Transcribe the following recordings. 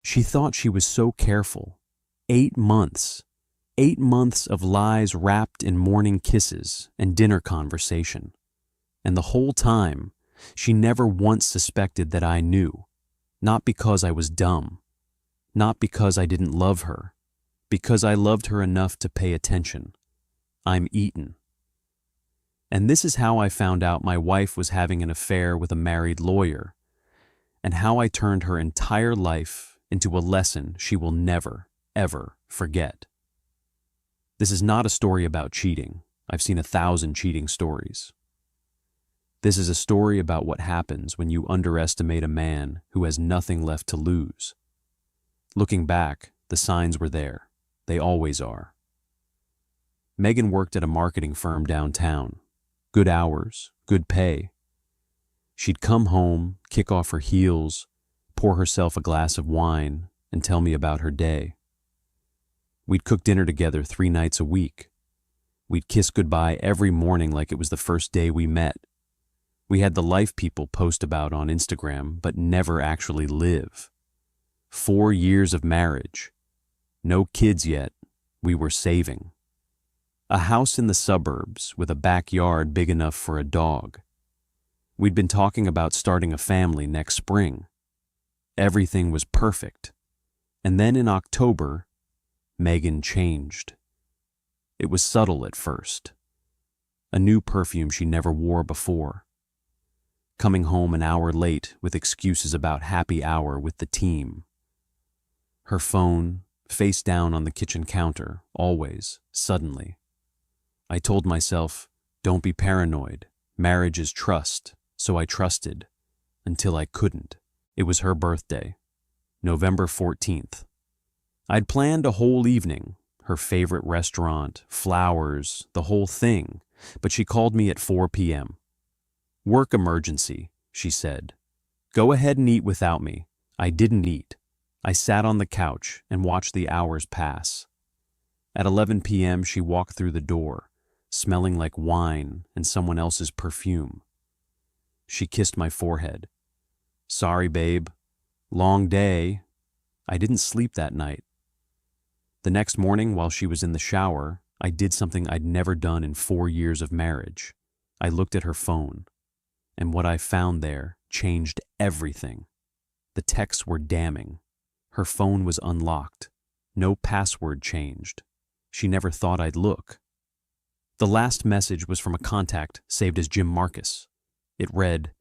She thought she was so careful. 8 months. 8 months of lies wrapped in morning kisses and dinner conversation. And the whole time, she never once suspected that I knew. Not because I was dumb. Not because I didn't love her. Because I loved her enough to pay attention. I'm Eaton. And this is how I found out my wife was having an affair with a married lawyer, and how I turned her entire life into a lesson she will never, ever forget. This is not a story about cheating. I've seen 1,000 cheating stories. This is a story about what happens when you underestimate a man who has nothing left to lose. Looking back, the signs were there. They always are. Megan worked at a marketing firm downtown. Good hours, good pay. She'd come home, kick off her heels, pour herself a glass of wine, and tell me about her day. We'd cook dinner together 3 nights a week. We'd kiss goodbye every morning like it was the first day we met. We had the life people post about on Instagram, but never actually live. 4 years of marriage. No kids yet. We were saving. A house in the suburbs with a backyard big enough for a dog. We'd been talking about starting a family next spring. Everything was perfect. And then in October, Megan changed. It was subtle at first. A new perfume she never wore before. Coming home an hour late with excuses about happy hour with the team. Her phone, face down on the kitchen counter, always, suddenly. I told myself, don't be paranoid. Marriage is trust, so I trusted. Until I couldn't. It was her birthday, November 14th. I'd planned a whole evening, her favorite restaurant, flowers, the whole thing, but she called me at 4 p.m. Work emergency, she said. Go ahead and eat without me. I didn't eat. I sat on the couch and watched the hours pass. At 11 p.m. she walked through the door, smelling like wine and someone else's perfume. She kissed my forehead. Sorry, babe. Long day. I didn't sleep that night. The next morning, while she was in the shower, I did something I'd never done in 4 years of marriage. I looked at her phone, and what I found there changed everything. The texts were damning. Her phone was unlocked. No password changed. She never thought I'd look. The last message was from a contact saved as Jim Marcus. It read,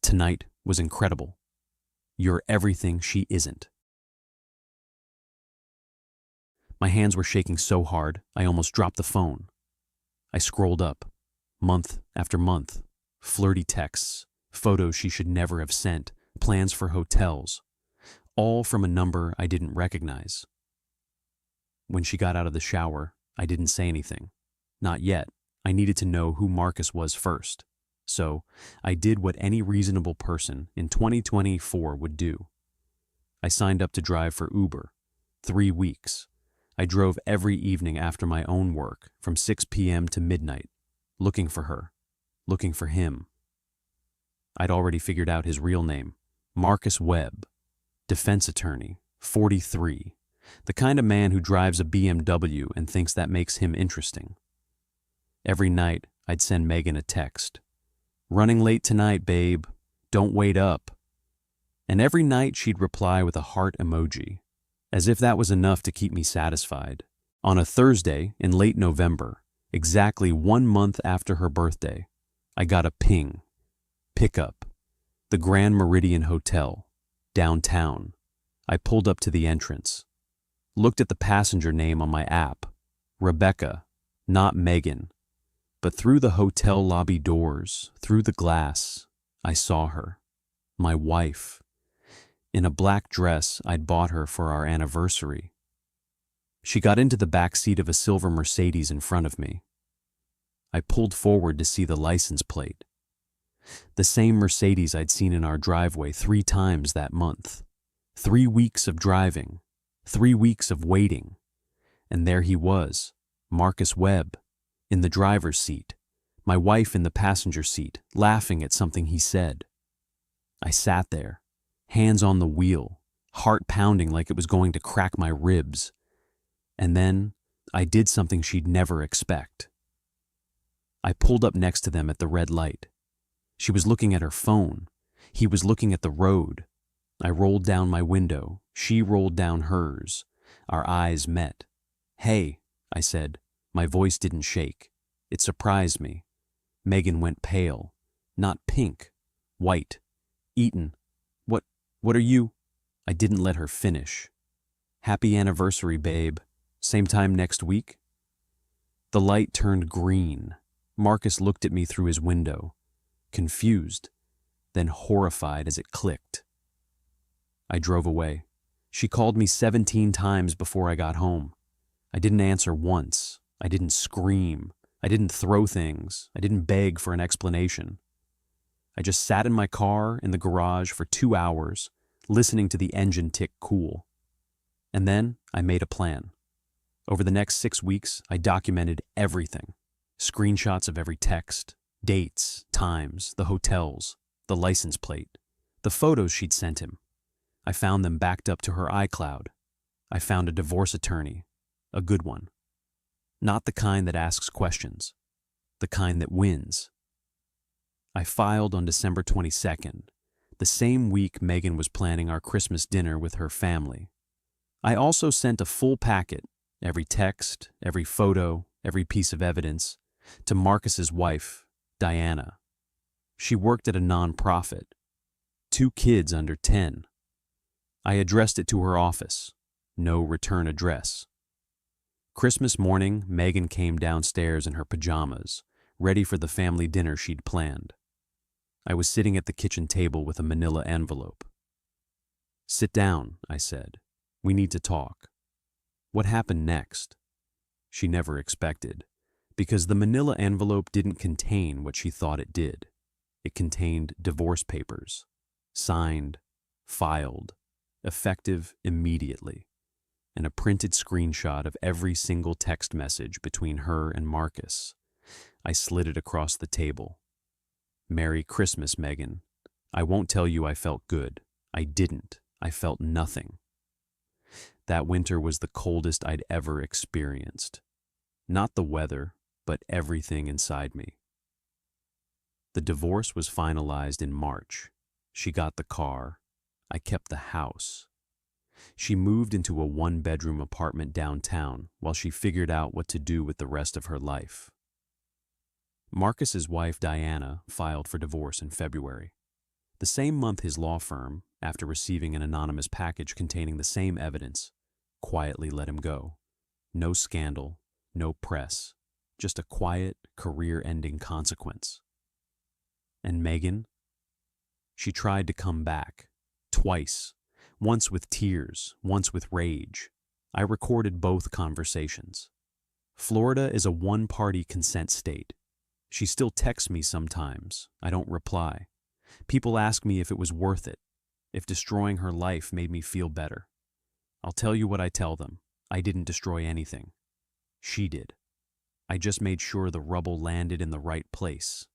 "Tonight was incredible. You're everything she isn't." My hands were shaking so hard, I almost dropped the phone. I scrolled up, month after month, flirty texts, photos she should never have sent, plans for hotels, all from a number I didn't recognize. When she got out of the shower, I didn't say anything. Not yet. I needed to know who Marcus was first. So I did what any reasonable person in 2024 would do. I signed up to drive for Uber. 3 weeks. I drove every evening after my own work from 6 p.m. to midnight, looking for her, looking for him. I'd already figured out his real name, Marcus Webb, defense attorney, 43, the kind of man who drives a BMW and thinks that makes him interesting. Every night, I'd send Megan a text. Running late tonight, babe. Don't wait up. And every night she'd reply with a heart emoji, as if that was enough to keep me satisfied. On a Thursday in late November, exactly 1 month after her birthday, I got a ping. Pickup. The Grand Meridian Hotel, downtown. I pulled up to the entrance. Looked at the passenger name on my app. Rebecca, not Megan. But through the hotel lobby doors, through the glass, I saw her. My wife. In a black dress I'd bought her for our anniversary. She got into the back seat of a silver Mercedes in front of me. I pulled forward to see the license plate. The same Mercedes I'd seen in our driveway 3 times that month. 3 weeks of driving. 3 weeks of waiting. And there he was, Marcus Webb, in the driver's seat, my wife in the passenger seat, laughing at something he said. I sat there, hands on the wheel, heart pounding like it was going to crack my ribs. And then I did something she'd never expect. I pulled up next to them at the red light. She was looking at her phone. He was looking at the road. I rolled down my window. She rolled down hers. Our eyes met. "Hey," I said. My voice didn't shake. It surprised me. Megan went pale. Not pink. White. "Eaton, what are you?" I didn't let her finish. "Happy anniversary, babe. Same time next week?" The light turned green. Marcus looked at me through his window, confused, then horrified as it clicked. I drove away. She called me 17 times before I got home. I didn't answer once. I didn't scream. I didn't throw things. I didn't beg for an explanation. I just sat in my car in the garage for 2 hours, listening to the engine tick cool. And then I made a plan. Over the next 6 weeks, I documented everything. Screenshots of every text, dates, times, the hotels, the license plate, the photos she'd sent him. I found them backed up to her iCloud. I found a divorce attorney, a good one. Not the kind that asks questions, the kind that wins. I filed on December 22nd, the same week Megan was planning our Christmas dinner with her family. I also sent a full packet, every text, every photo, every piece of evidence, to Marcus's wife, Diana. She worked at a nonprofit. 2 kids under 10. I addressed it to her office. No return address. Christmas morning, Megan came downstairs in her pajamas, ready for the family dinner she'd planned. I was sitting at the kitchen table with a manila envelope. "Sit down," I said. "We need to talk." What happened next? She never expected, because the manila envelope didn't contain what she thought it did. It contained divorce papers, signed, filed, effective immediately, and a printed screenshot of every single text message between her and Marcus. I slid it across the table. "Merry Christmas, Megan. I won't tell you I felt good. I didn't. I felt nothing." That winter was the coldest I'd ever experienced. Not the weather, but everything inside me. The divorce was finalized in March. She got the car. I kept the house. She moved into a 1-bedroom apartment downtown while she figured out what to do with the rest of her life. Marcus's wife, Diana, filed for divorce in February. The same month his law firm, after receiving an anonymous package containing the same evidence, quietly let him go. No scandal, no press, just a quiet, career-ending consequence. And Megan? She tried to come back, twice, once with tears, once with rage. I recorded both conversations. Florida is a one-party consent state. She still texts me sometimes. I don't reply. People ask me if it was worth it, if destroying her life made me feel better. I'll tell you what I tell them. I didn't destroy anything. She did. I just made sure the rubble landed in the right place.